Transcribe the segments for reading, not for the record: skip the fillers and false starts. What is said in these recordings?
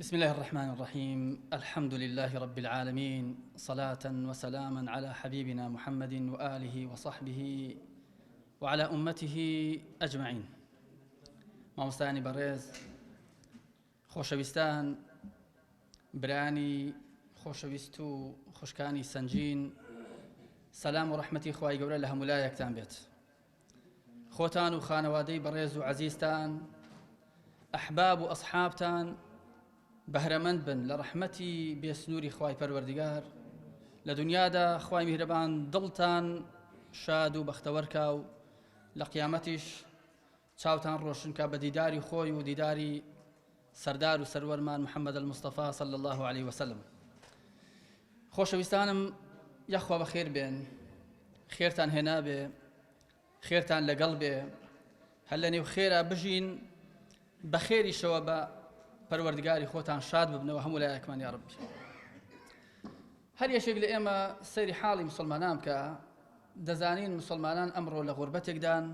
بسم الله الرحمن الرحيم. الحمد لله رب العالمين، صلاة وسلاما على حبيبنا محمد وآله وصحبه وعلى أمته أجمعين. مامۆستایانی بەڕێز، خۆشەویستان، برانی خۆشەویست و خوشکانی سنجین، سەلام و ڕەحمەتی خوای گەورە لە هەمولایەکتان بێت. خۆتان و خانەوادەی بەڕێز و عەزیزتان، ئەحباب و ئەصحابتان بەهرەمەند بن لە ڕەحمەتی بێسنووری خوای پەروەردگار. لە دنیادا خوای میهرەبان دڵتان شاد و بەختەوەرکا و لە قیامەتیش چاوتان ڕۆشنکە بە دیداری خۆی و دیداری سەردار و سەروەرمان محەممەد المستەفا صلی الله عليه وسلم. خۆشەویستانم، یەخوا بەخێر بێن، خێرتان هێنا بێ، خێرتان لەگەڵ بێ، هەر لە نێو خێرا بژین، بە خێریشەوە بە پەروەردگاری خۆتان شاد ببنەوە هەموو لایەکمان یا ڕەبی. هەر یەکێک لە ئێمە سەیری حاڵی مسلمانان بکە، دەزانین مسلمانان ئەمڕۆ لە غوربەتێکدان،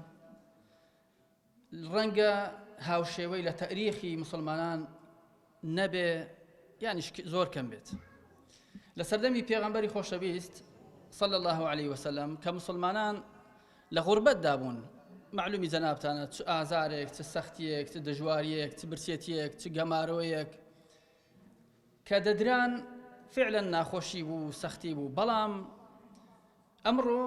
ڕەنگە هاوشێوەی لە تەریخی مسلمانان نەبێ، یانیش زۆر کەم بێت. لە سەردەمی پێغەمبەری خۆشەویست صلی الله عليه وسلم کە مسلمانان لە غوربەتدا بوون، معلومی جەنابتانە چ ئازارێک، چ سەختیەک، چ دژواریەک، چ برسێتیەک، چ گەمارەوەیەک کە دەدران فعلا ناخۆشی بوو، سەختی بوو. بەڵام ئەمڕۆ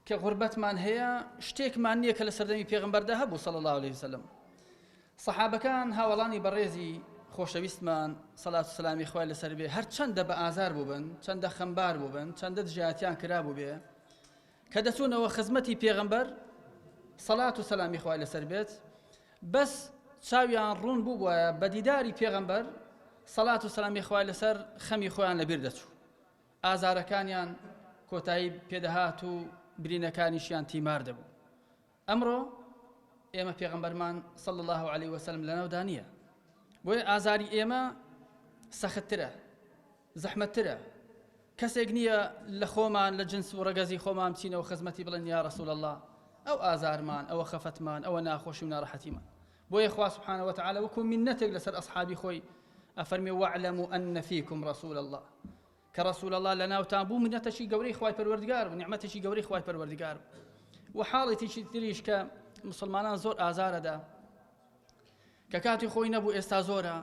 کە غوربەتمان هەیە، شتێکمان نییە کە لە سەردەمی پێغەمبەردا هەبوو صلی الله عليه وسلم. سەحابەکان هاوڵانی بەڕێزی خۆشەویستمان سەڵات و سەلامی خوای لەسەر بێ، هەر چەندە بە ئازار بووبن، چەندە خەمبار بووبن، چەندە دژایەتیان کرابوو بێ، کە دەچوونەوە خزمەتی پێغەمبەر سەڵات و سەلامی خوای لەسەر بێت، بەس چاویان ڕوون بوو بووە بە دیداری پێغەمبەر سەڵات و سەلامی خوای لەسەر، خەمی خۆیان لەبیر دەچوو، ئازارەکانیان کۆتایی پێدەهات و برینەکانیشیان تیمار دەبوو. ئەمڕۆ ئێمە پێغەمبەرمان صلی الله عليه وسلم لەناودا نییە، بۆیە ئازاری ئێمە سەختترە، زەحمەتترە. کەسێک نییە لە خۆمان لە جنس و ڕەگەزی خۆمان بچینەوە خزمەتی بڵێن یا ڕەسوول الله، ئەو ئازارمان، ئەوە خەفەتمان، ئەوە ناخۆشی و ناڕەحەتیمان. بۆیە خوا سبحانه وتعالى وەکو منەتێک لەسەر ئەصحابی خۆی ئەفەرمێ واعلموا أن فيكم رسول الله، کە ڕەسوول الله لەناوتان بوو، منەتەشی گەورەی خوای پەروەردگار بوو، نیعمەتێکی گەورەی خوای پەروەردگار بوو. و حاڵێکی تریش کە مسلمانان زۆر ئازارەدا، کە کاتی خۆی نەبوو، ئێستا زۆرە.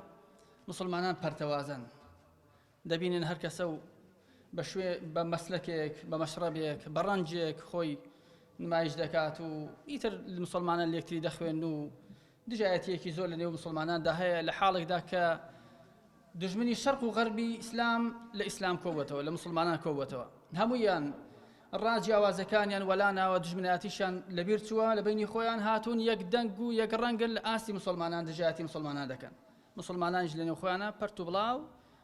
مسلمانان پەرتەوازن، دەبینن هەر کەسە و بە مەسلەکێک، بە مەشرەبێک، بە ڕەنجێک خۆی نمایش دەکات و ئیتر مسلمانان لێکتری دەخوێن و دژایەتیەکی زۆر لە نێو مسلماناندا هەیە، لە حاڵێکدا کە دژمنی شەرق و غەربی ئیسلام لە ئیسلام کۆبووەتەوە، لە مسلمانان کۆبووەتەوە، هەموویان ڕاجیاوازەکانیان وەلاناوە، دژمنایەتیشیان لەبیر چووە، لە بینی خۆیان هاتوون یەک دەنگ و یەک ڕەنگن لە ئاستی مسلمانان، دژایەتی مسلمانان دەکەن. مسلمانانیش لە نێو خۆیانە پەرت و بڵاو،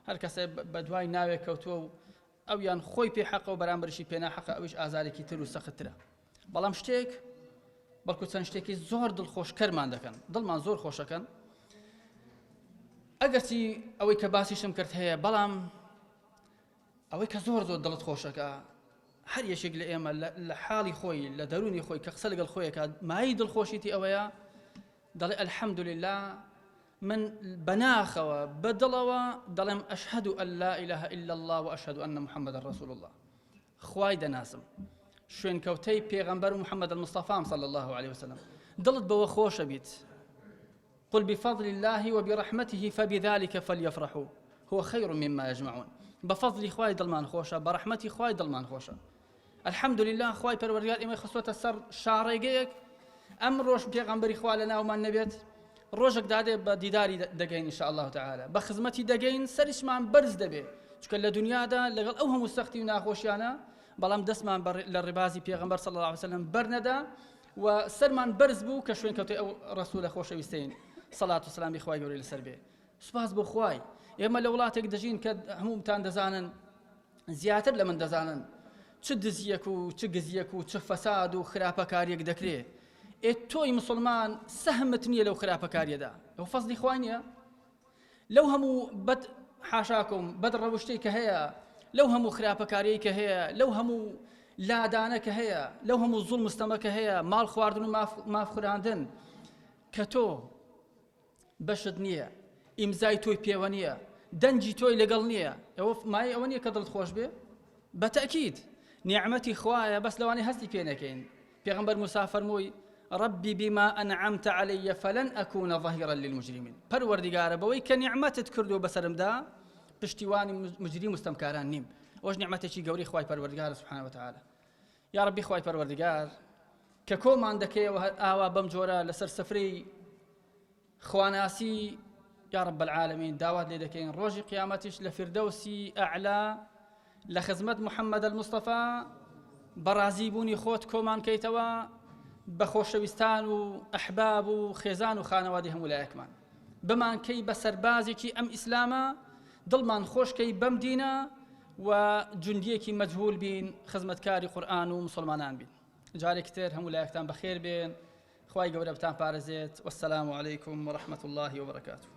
هەر کەسێ بە دوای ناوێک کەوتووە و ئەویان خۆی پێ حەقە و بەرامبەرشی پێ ناحەقە، ئەویش ئازارێکی تر و سەختترە. بەڵام شتێک، بەڵکو چەند شتێکی زۆر دڵخۆشکەرمان دەکەن، دڵمان زۆر خۆشەکەن، ئەگەرچی ئەوەی کە باسیشم کرد هەیە، بەڵام ئەوەی کە زۆر زۆر دڵت خۆشەکە، هەر یەشێک لە ئێمە لە حاڵی خۆی، لە دەرونی خۆی کە قسە لەگەڵ خۆیەکە، مای دڵخۆشیتی ئەوەیە، دەڵێ الحەمدولله، من بەناخەوە بەدڵەوە دەڵێم ئەشهەدو ئەن لا ئیلاهە ئیلا الله و ئەشهەدو ئەنە محەممەدەن ڕەسوول الله. خوای دەناسم، شوێنکەوتەی پێغەمبەر محەممەد المستەفام صلی الله عليه وسلم، دڵت بەوە خۆشە بیت. قل بفضل الله وبرحمته فبذلك فليفرحوا هو خير مما يجمعون. بفضل خوای دڵمان خۆشە، بەڕەحمەتی خوای دڵمان خۆشە. الحەمدولله، خوای پەروەردگار ئێمەی خستووەتە سەر شاڕێگەیەک، ئەم ڕۆژ پێغەمبەری خوا لە ناومان نەبێت، ڕۆژێک دادێ بە دیداری دەگەین ئینشاء الله تعالى، بە خزمەتی دەگەین، سەریشمان بەرز دەبێ، چونکە لە دنیادا لەگەڵ ئەو هەموو سەختی و ناخۆشیانە، بەڵام دەستمان لە ڕێبازی پێغەمبەر صلی الله عليه وسلم بەرنەدا و سەرمان بەرز بوو کە شوێنکەوتەی ئەو ڕەسوولە خۆشەویستەین سەڵات و سەلامی خوای گەورەی لەسەر بێ. سوپاس بۆ خوای. ئێمە لە وڵاتێک دەژین کە هەمووتان دەزانن، زیاتر لە من دەزانن، چ دزیەک و چ گزیەک و چ فەساد و خراپەکاریەک دەکرێت. تۆی مسلمان سەهمت نییە لەو خراپەکاریەدا، ئەو فەزلی خوای نییە. لەو هەموو بەد حاشاکم بەد ڕەوشتەی کە هەیە، لەو هەموو خراپەکاریەی کە هەیە، لەو هەموو لادانە کە هەیە، لەو هەموو زوڵم مستەمە کە هەیە، ماڵ خواردن و ماف خوراندن، کە تۆ بەشت نییە ئیمزای تۆی پێوە نییە دەنجی تۆی لەگەڵ نییە ئەوە مای ئەوە نییە کە دڵت خۆش بێ بەتەکید نیعمەتی خوایە بەس لەوانەیە هەستی پێ نەکەین پێغەمبەر موسا فەرمووی ربي بما أنعمت علي فلن أكون ظهيرا للمجرمين پروردگارە بەوەی کە نیعمەتت کردو بەسەرمدا پشتیوانی مجرم مستەمکاران نیم ئەوەش نیعمەتێکی گەوری خوای پەروەردگار سبحانه وتعالى یا ربی خوای پەروەردگار کە کۆمان دەکەیەوە ئاوا بەم جۆرە لەسەر سفرەی خواناسی یا رب العالمین داوات لێ دەکەین ڕۆژی قیامەتیش لە فردەوسی ئەعلا لە خزمەت محەممەد المستەفا بەڕازی بوونی خۆت کۆمان کەیتەوە بە خۆشەویستان و ئەحباب و خێزان و خانەوادی هەموو لایەکمان بمان کەی بە سەربازێکی ئەم ئیسلامە دڵمان خۆشکەی بەم دینە و جوندیەکی مەجهول بین خزمەتکاری قورئان و مسلمانان بین جارێکی تر هەموو لایەکتان بەخێر بێن خوای گەورە بتان پارێزێت والسلام علیکم ورحمة الله وبركاته